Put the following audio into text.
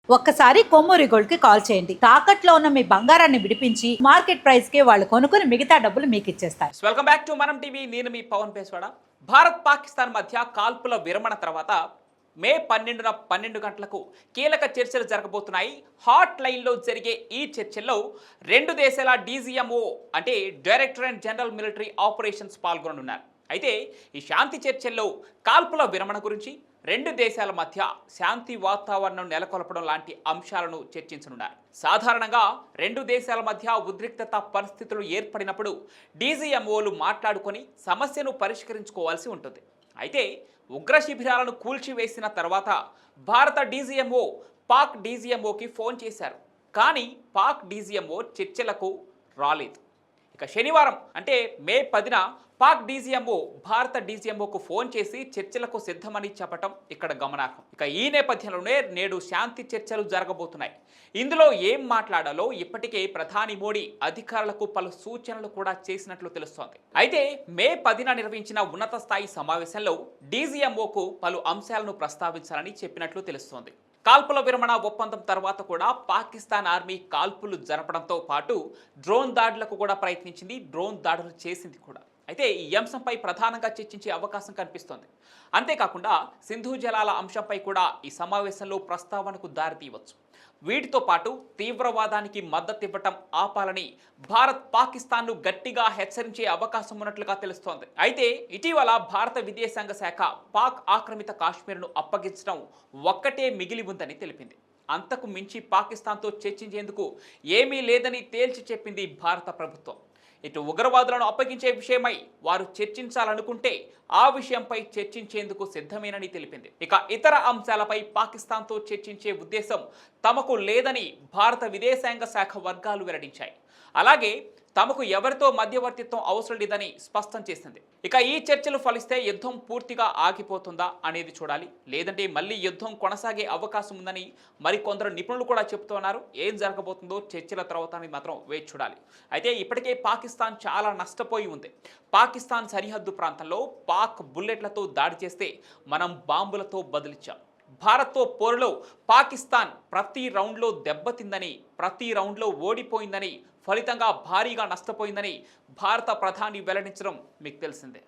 ఒక్కసారి కొమ్మూరి గోల్డ్ కి కాల్ చేయండి. తాకట్లో ఉన్న మీ బంగారాన్ని విడిపించి మార్కెట్ ప్రైస్ కి వాళ్ళు కొనుక్కుని మిగతా డబ్బులు మీకు ఇచ్చేస్తారు. వెల్కమ్ బ్యాక్ టు మనం టీవీ. నేను మీ పవన్ పేస్వాడ. భారత్ పాకిస్తాన్ మధ్య కాల్పుల విరమణ తర్వాత మే 12న 12 గంటలకు కీలక చర్చలు జరగబోతున్నాయి. హాట్ లైన్లో జరిగే ఈ చర్చల్లో రెండు దేశాల డీజీఎంఓ అంటే director and general military operations పాల్గొననున్నారు. అయితే ఈ శాంతి చర్చల్లో కాల్పుల విరమణ గురించి, రెండు దేశాల మధ్య శాంతి వాతావరణం నెలకొల్పడం లాంటి అంశాలను చర్చించనున్నారు. సాధారణంగా రెండు దేశాల మధ్య ఉద్రిక్తత పరిస్థితులు ఏర్పడినప్పుడు డీజీఎంఓలు మాట్లాడుకొని సమస్యను పరిష్కరించుకోవాల్సి ఉంటుంది. అయితే ఉగ్ర శిబిరాలను కూల్చివేసిన తర్వాత భారత డీజీఎంఓ పాక్ డీజీఎంఓకి ఫోన్ చేశారు. కానీ పాక్ డీజీఎంఓ చర్చలకు రాలేదు. ఇక శనివారం అంటే మే 10న పాక్ డీజీఎంఓ భారత డీజీఎంఓకు ఫోన్ చేసి చర్చలకు సిద్ధమని చెప్పటం ఇక్కడ గమనార్హం. ఇక ఈ నేపథ్యంలోనే నేడు శాంతి చర్చలు జరగబోతున్నాయి. ఇందులో ఏం మాట్లాడాలో ఇప్పటికే ప్రధాని మోడీ అధికారులకు పలు సూచనలు కూడా చేసినట్లు తెలుస్తోంది. అయితే మే 10న నిర్వహించిన ఉన్నత స్థాయి సమావేశంలో డీజీఎంఓకు పలు అంశాలను ప్రస్తావించాలని చెప్పినట్లు తెలుస్తోంది. కాల్పుల విరమణ ఒప్పందం తర్వాత కూడా పాకిస్తాన్ ఆర్మీ కాల్పులు జరపడంతో పాటు డ్రోన్ దాడులకు కూడా ప్రయత్నించింది, డ్రోన్ దాడులు చేసింది కూడా. అయితే ఈ అంశంపై ప్రధానంగా చర్చించే అవకాశం కనిపిస్తోంది. అంతేకాకుండా సింధు జలాల అంశంపై కూడా ఈ సమావేశంలో ప్రస్తావనకు దారితీయవచ్చు. వీటితో పాటు తీవ్రవాదానికి మద్దతు ఇవ్వటం ఆపాలని భారత్ పాకిస్తాన్ను గట్టిగా హెచ్చరించే అవకాశం ఉన్నట్లుగా తెలుస్తోంది. అయితే ఇటీవల భారత విదేశాంగ శాఖ పాక్ ఆక్రమిత కాశ్మీర్ను అప్పగించడం ఒక్కటే మిగిలి ఉందని తెలిపింది. అంతకు మించి పాకిస్తాన్తో చర్చించేందుకు ఏమీ లేదని తేల్చి చెప్పింది భారత ప్రభుత్వం. ఇటు ఉగ్రవాదులను అప్పగించే విషయమై వారు చర్చించాలనుకుంటే ఆ విషయంపై చర్చించేందుకు సిద్ధమేనని తెలిపింది. ఇక ఇతర అంశాలపై పాకిస్తాన్తో చర్చించే ఉద్దేశం తమకు లేదని భారత విదేశాంగ శాఖ వర్గాలు వెల్లడించాయి. అలాగే తమకు ఎవరితో మధ్యవర్తిత్వం అవసరం లేదని స్పష్టం చేసింది. ఇక ఈ చర్చలు ఫలిస్తే యుద్ధం పూర్తిగా ఆగిపోతుందా అనేది చూడాలి. లేదంటే మళ్ళీ యుద్ధం కొనసాగే అవకాశం ఉందని మరికొందరు నిపుణులు కూడా చెబుతున్నారు. ఏం జరగబోతుందో చర్చల తర్వాత మాత్రం వేచి చూడాలి. అయితే ఇప్పటికే పాకిస్తాన్ చాలా నష్టపోయి ఉంది. పాకిస్తాన్ సరిహద్దు ప్రాంతంలో పాక్ బుల్లెట్లతో దాడి చేస్తే మనం బాంబులతో బదిలిచ్చాం. భారత్తో పోరులో పాకిస్తాన్ ప్రతి రౌండ్లో దెబ్బతిందని, ప్రతి రౌండ్లో ఓడిపోయిందని, ఫలితంగా భారీగా నష్టపోయిందని భారత ప్రధాని వెల్లడించడం మీకు తెలిసిందే.